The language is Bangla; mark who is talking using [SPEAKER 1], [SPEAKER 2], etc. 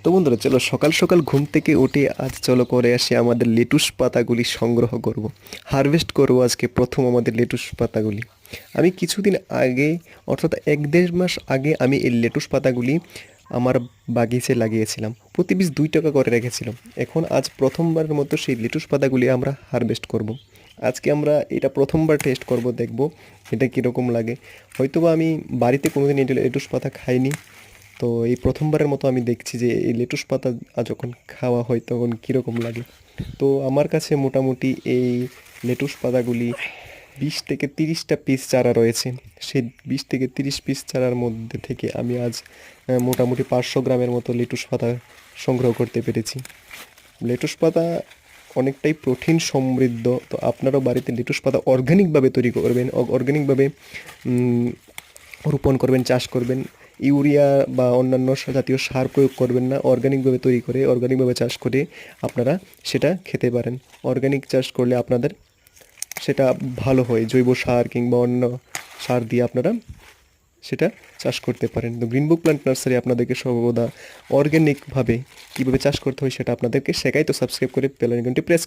[SPEAKER 1] তো বন্ধুরা, চলো সকাল সকাল ঘুম থেকে উঠে আজ চলো করে আসি আমাদের লেটুস পাতাগুলি সংগ্রহ করব। হারভেস্ট করব আজকে প্রথম আমাদের লেটুস পাতাগুলি। আমি কিছুদিন আগে, অর্থাৎ 1-1.5 মাস আগে আমি এই লেটুস পাতাগুলি আমার বাগিচায় লাগিয়েছিলাম। প্রতি পিস 2 টাকা করে রেখেছিলাম। এখন আজ প্রথমবারের মতো সেই লেটুস পাতাগুলি আমরা হারভেস্ট করব। আজকে আমরা এটা প্রথমবার টেস্ট করব, দেখব এটা কীরকম লাগে। হয়তোবা আমি বাড়িতে কোনোদিন এটা লেটুস পাতা খাইনি, তো এই প্রথমবারের মতো আমি দেখছি যে এই লেটুস পাতা যখন খাওয়া হয় তখন কীরকম লাগে। তো আমার কাছে মোটামুটি এই লেটুস পাতাগুলি 20 থেকে 30টা পিস চারা রয়েছে। সেই 20 থেকে 30 পিস চারার মধ্যে থেকে আমি আজ মোটামুটি 500 গ্রামের মতো লেটুস পাতা সংগ্রহ করতে পেরেছি। লেটুস পাতা অনেকটাই প্রোটিন সমৃদ্ধ, তো আপনারাও বাড়িতে লেটুস পাতা অর্গানিকভাবে তৈরি করবেন, অর্গানিকভাবে রোপণ করবেন, চাষ করবেন। ইউরিয়া বা অন্যান্য জাতীয় সার প্রয়োগ করবেন না। অর্গানিকভাবে তৈরি করে, অর্গানিকভাবে চাষ করে আপনারা সেটা খেতে পারেন। অর্গানিক চাষ করলে আপনাদের সেটা ভালো হয়। জৈব সার কিংবা অন্য সার দিয়ে আপনারা সেটা চাষ করতে পারেন। তো গ্রিন বুক প্ল্যান্ট নার্সারি আপনাদেরকে সর্বদা অর্গানিকভাবে কীভাবে চাষ করতে হয় সেটা আপনাদেরকে শেখায়। তো সাবস্ক্রাইব করে বেল আইকনটি প্রেস